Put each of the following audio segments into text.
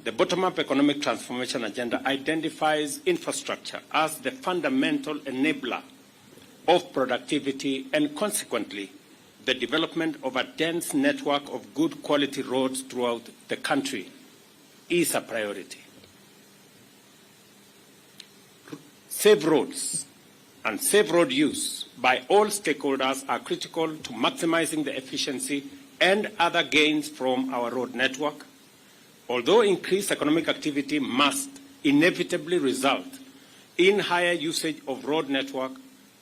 The bottom-up economic transformation agenda identifies infrastructure as the fundamental enabler of productivity and, consequently, the development of a dense network of good quality roads throughout the country is a priority. Safe roads and safe road use by all stakeholders are critical to maximizing the efficiency and other gains from our road network, although increased economic activity must inevitably result in higher usage of road network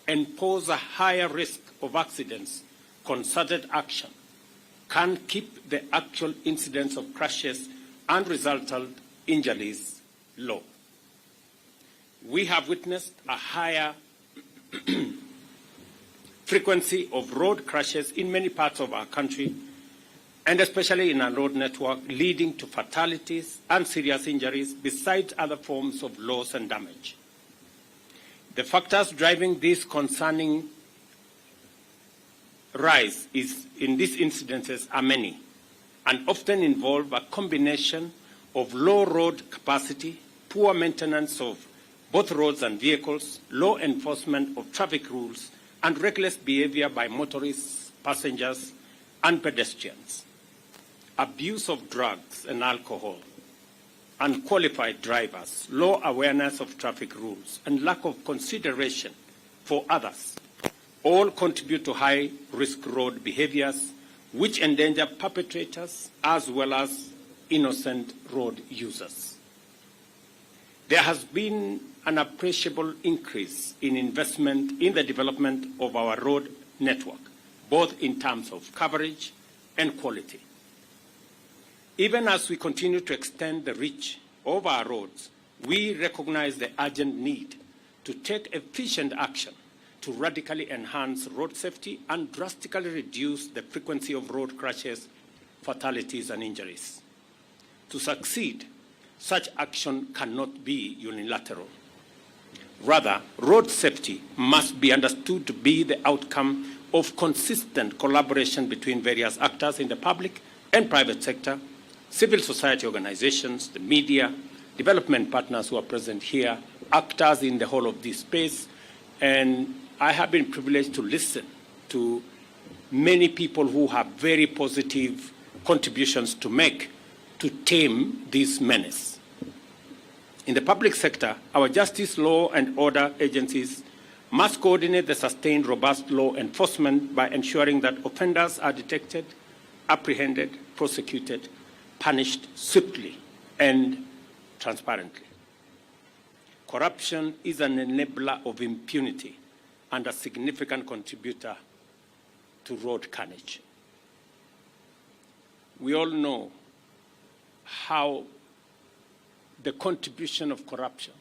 and pose a higher risk of accidents. Concerted action can keep the actual incidence of crashes and resultant injuries low. We have witnessed a higher frequency of road crashes in many parts of our country, and especially in our road network, leading to fatalities and serious injuries, besides other forms of loss and damage. The factors driving this concerning rise in these incidences are many and often involve a combination of low road capacity, poor maintenance of both roads and vehicles, low enforcement of traffic rules, and reckless behavior by motorists, passengers, and pedestrians. Abuse of drugs and alcohol, unqualified drivers, low awareness of traffic rules, and lack of consideration for others all contribute to high-risk road behaviors which endanger perpetrators as well as innocent road users. There has been an appreciable increase in investment in the development of our road network, both in terms of coverage and quality. Even as we continue to extend the reach of our roads, we recognize the urgent need to take efficient action to radically enhance road safety and drastically reduce the frequency of road crashes, fatalities, and injuries. To succeed, such action cannot be unilateral. Rather, road safety must be understood to be the outcome of consistent collaboration between various actors in the public and private sector, civil society organizations, the media, development partners who are present here, actors in the whole of this space, and I have been privileged to listen to many people who have very positive contributions to make to tame this menace. In the public sector, our justice, law, and order agencies must coordinate the sustained, robust law enforcement by ensuring that offenders are detected, apprehended, prosecuted, punished swiftly and transparently. Corruption is an enabler of impunity and a significant contributor to road carnage. We all know how the contribution of corruption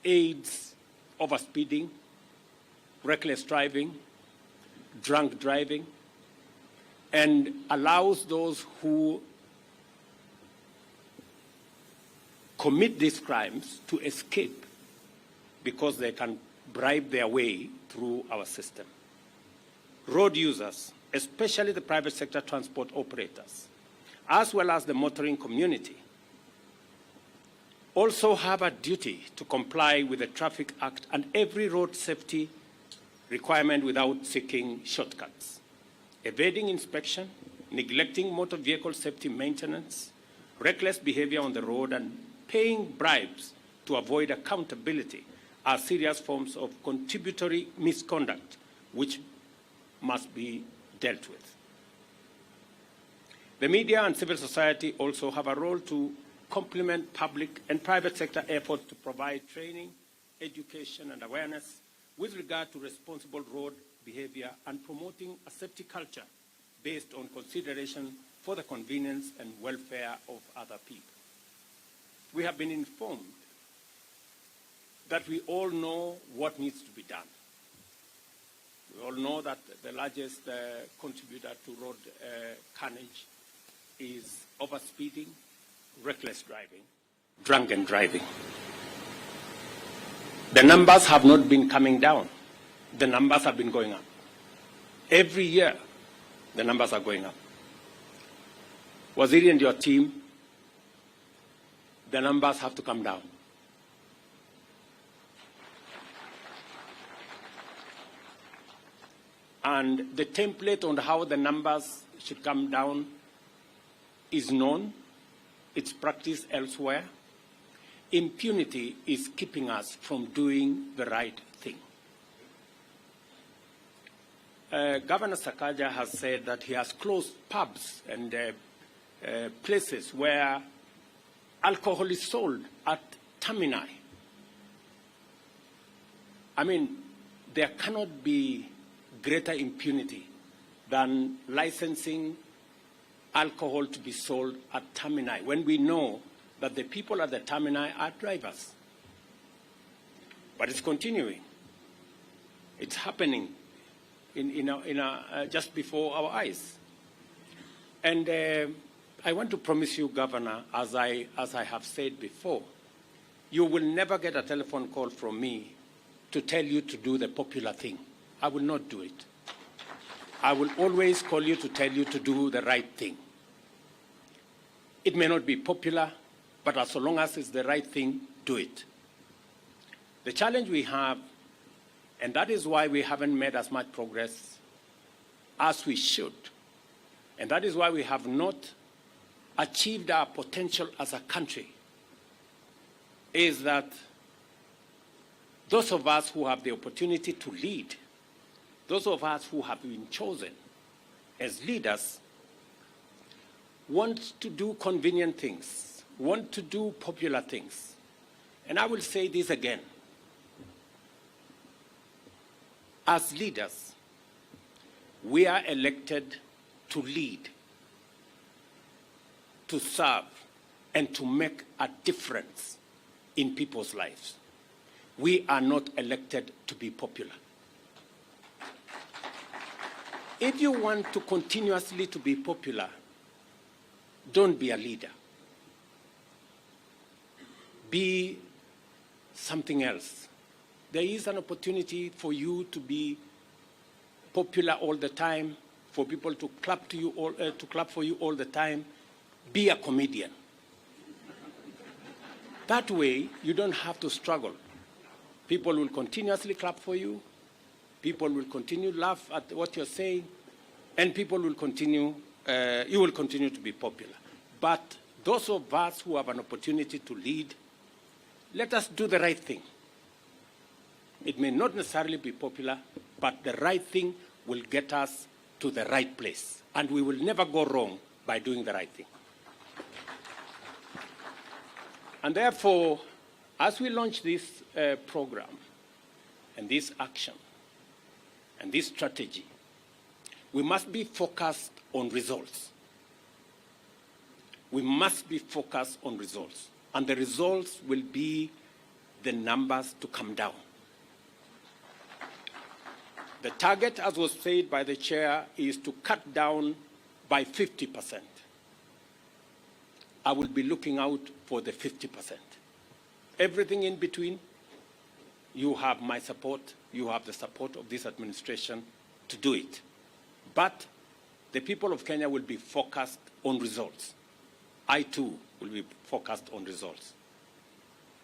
aids overspeeding, reckless driving, drunk driving, and allows those who commit these crimes to escape because they can bribe their way through our system. Road users, especially the private sector transport operators, as well as the motoring community, also have a duty to comply with the Traffic Act and every road safety requirement without seeking shortcuts. Evading inspection, neglecting motor vehicle safety maintenance, reckless behavior on the road, and paying bribes to avoid accountability are serious forms of contributory misconduct which must be dealt with. The media and civil society also have a role to complement public and private sector efforts to provide training, education, and awareness with regard to responsible road behavior and promoting a safety culture based on consideration for the convenience and welfare of other people. We have been informed that we all know what needs to be done. We all know that the largest contributor to road carnage is overspeeding, reckless driving, drunken driving. The numbers have not been coming down. The numbers have been going up. Every year, the numbers are going up. Waziri and your team the numbers have to come down. And the template on how the numbers should come down is known. It's practiced elsewhere. Impunity is keeping us from doing the right thing. Governor Sakaja has said that he has closed pubs and places where alcohol is sold at termini. I mean, there cannot be greater impunity than licensing alcohol to be sold at termini when we know that the people at the termini are drivers. But it's continuing. It's happening just before our eyes. And I want to promise you, Governor, as I have said before, you will never get a telephone call from me to tell you to do the popular thing. I will not do it. I will always call you to tell you to do the right thing. It may not be popular, but as long as it's the right thing, do it. The challenge we have, and that is why we haven't made as much progress as we should, and that is why we have not achieved our potential as a country, is that those of us who have the opportunity to lead, those of us who have been chosen as leaders, want to do convenient things, want to do popular things. And I will say this again. As leaders, we are elected to lead, to serve, and to make a difference in people's lives. We are not elected to be popular. If you want to continuously to be popular, don't be a leader. Be something else. There is an opportunity for you to be popular all the time, for people to clap to you all, to clap for you all the time. Be a comedian. That way, you don't have to struggle. People will continuously clap for you. People will continue to laugh at what you're saying, and people will continue, you will continue to be popular. But those of us who have an opportunity to lead, let us do the right thing. It may not necessarily be popular, but the right thing will get us to the right place. And we will never go wrong by doing the right thing. And therefore, as we launch this program and this action and this strategy, we must be focused on results. We must be focused on results. And the results will be the numbers to come down. The target, as was said by the chair, is to cut down by 50%. I will be looking out for the 50%. Everything in between, you have my support, you have the support of this administration to do it. But the people of Kenya will be focused on results. I too will be focused on results.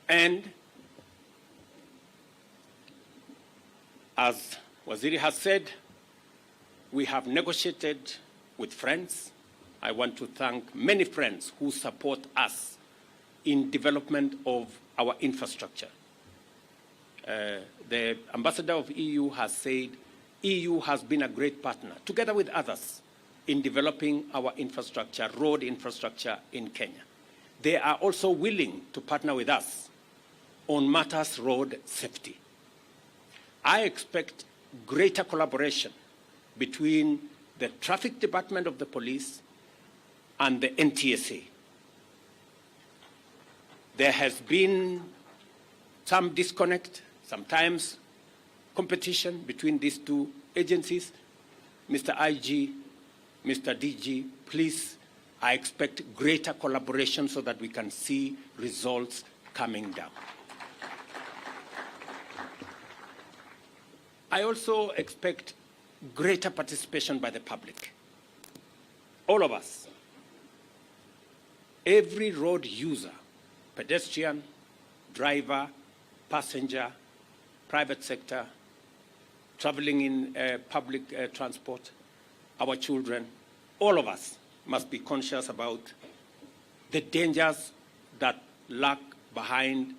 And as Waziri has said, we have negotiated with friends. I want to thank many friends who support us in development of our infrastructure. The ambassador of EU has said EU has been a great partner, together with others, in developing our infrastructure, road infrastructure in Kenya. They are also willing to partner with us on matters road safety. I expect greater collaboration between the traffic department of the police and the NTSA. There has been some disconnect, sometimes competition between these two agencies. Mr. IG, Mr. DG, please, I expect greater collaboration so that we can see results coming down. I also expect greater participation by the public. All of us. Every road user pedestrian, driver, passenger, private sector, traveling in public transport, our children, all of us must be conscious about the dangers that lurk behind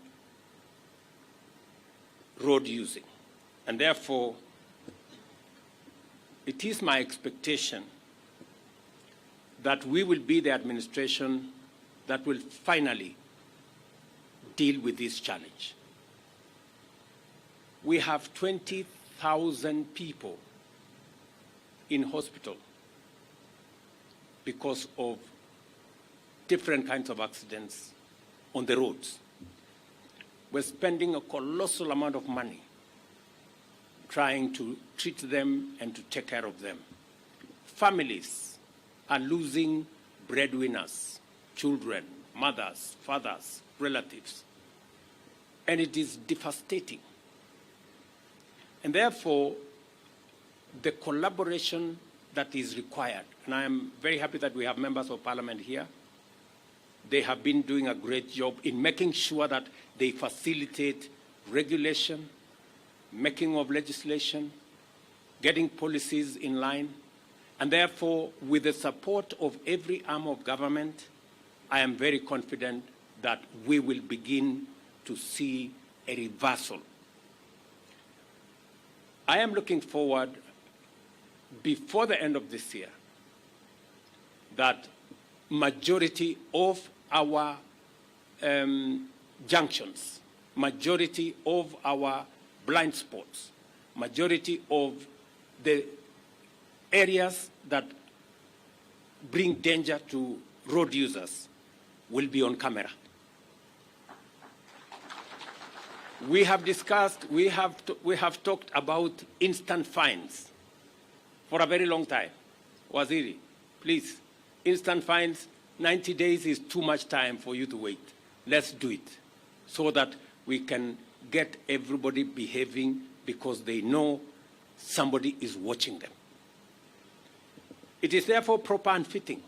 road using. And therefore, it is my expectation that we will be the administration that will finally deal with this challenge. We have 20,000 people in hospital because of different kinds of accidents on the roads. We're spending a colossal amount of money trying to treat them and to take care of them. Families are losing breadwinners, children, mothers, fathers, relatives, and it is devastating. And therefore, the collaboration that is required, and I am very happy that we have members of parliament here. They have been doing a great job in making sure that they facilitate regulation, making of legislation, getting policies in line, and therefore, with the support of every arm of government, I am very confident that we will begin to see a reversal. I am looking forward, before the end of this year, that majority of our junctions, majority of our blind spots, majority of the areas that bring danger to road users will be on camera. We have discussed, we have talked about instant fines for a very long time. Waziri, please, instant fines, 90 days is too much time for you to wait. Let's do it so that we can get everybody behaving because they know somebody is watching them. It is therefore proper and fitting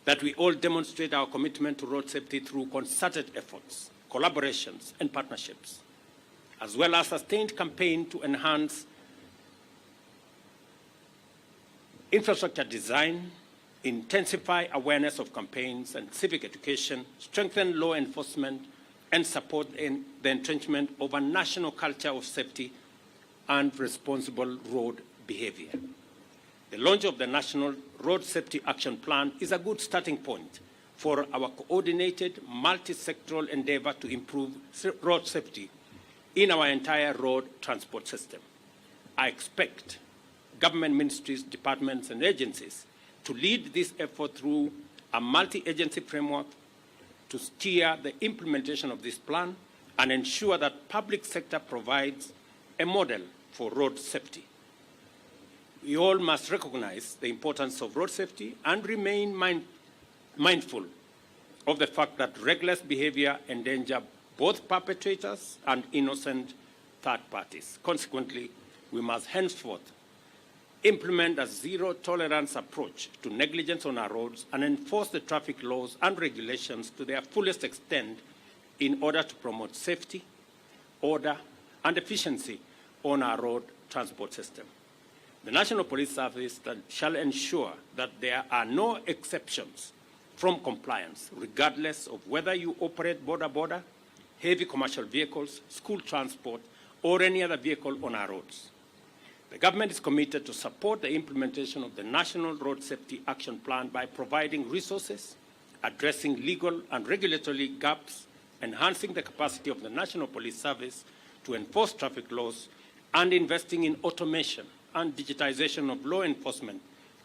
that we all demonstrate our commitment to road safety through concerted efforts, collaborations, and partnerships, as well as a sustained campaign to enhance infrastructure design, intensify awareness of campaigns and civic education, strengthen law enforcement, and support in the entrenchment of a national culture of safety and responsible road behavior. The launch of the National Road Safety Action Plan is a good starting point for our coordinated, multi-sectoral endeavor to improve road safety in our entire road transport system. I expect government ministries, departments, and agencies to lead this effort through a multi-agency framework to steer the implementation of this plan and ensure that public sector provides a model for road safety. We all must recognize the importance of road safety and remain mindful of the fact that reckless behavior endangers both perpetrators and innocent third parties. Consequently, we must henceforth implement a zero-tolerance approach to negligence on our roads and enforce the traffic laws and regulations to their fullest extent in order to promote safety, order, and efficiency on our road transport system. The National Police Service shall ensure that there are no exceptions from compliance, regardless of whether you operate border-border, heavy commercial vehicles, school transport, or any other vehicle on our roads. The government is committed to support the implementation of the National Road Safety Action Plan by providing resources, addressing legal and regulatory gaps, enhancing the capacity of the National Police Service to enforce traffic laws, and investing in automation and digitization of law enforcement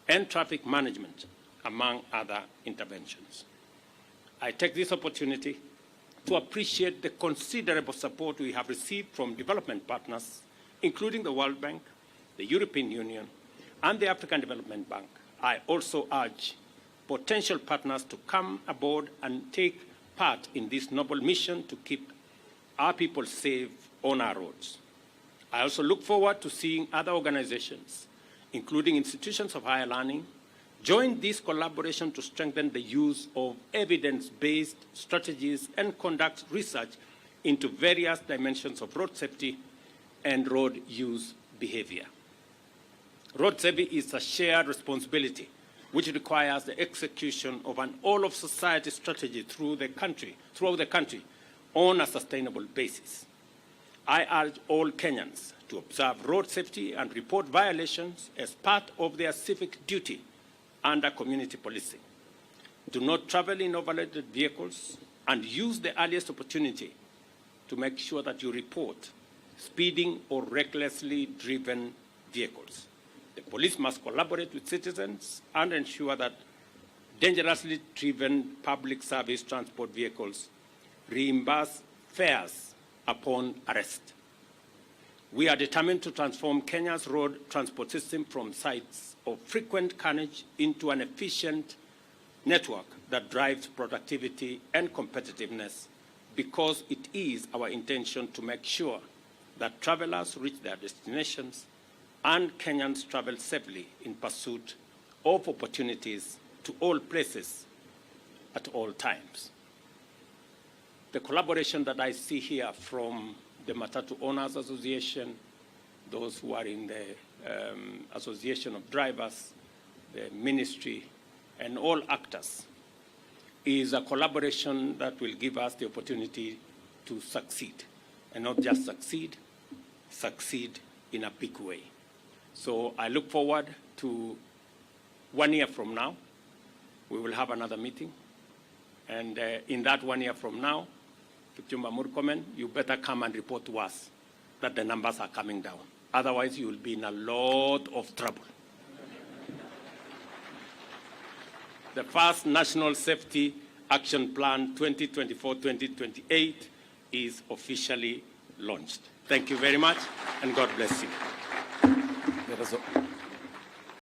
and traffic management, among other interventions. I take this opportunity to appreciate the considerable support we have received from development partners, including the World Bank, the European Union, and the African Development Bank. I also urge potential partners to come aboard and take part in this noble mission to keep our people safe on our roads. I also look forward to seeing other organizations, including institutions of higher learning, Join this collaboration to strengthen the use of evidence-based strategies and conduct research into various dimensions of road safety and road use behavior. Road safety is a shared responsibility which requires the execution of an all-of-society strategy throughout the country on a sustainable basis. I urge all Kenyans to observe road safety and report violations as part of their civic duty under community policing. Do not travel in overloaded vehicles and use the earliest opportunity to make sure that you report speeding or recklessly driven vehicles. The police must collaborate with citizens and ensure that dangerously driven public service transport vehicles reimburse fares upon arrest. We are determined to transform Kenya's road transport system from sites of frequent carnage into an efficient network that drives productivity and competitiveness, because it is our intention to make sure that travelers reach their destinations and Kenyans travel safely in pursuit of opportunities to all places at all times. The collaboration that I see here from the Matatu Owners Association, those who are in the Association of Drivers, the ministry, and all actors, is a collaboration that will give us the opportunity to succeed, and not just succeed in a big way. So I look forward to 1 year from now, we will have another meeting. And in that 1 year from now, CCS Murkomen, you better come and report to us that the numbers are coming down. Otherwise, you will be in a lot of trouble. The first National Safety Action Plan 2024-2028 is officially launched. Thank you very much, and God bless you.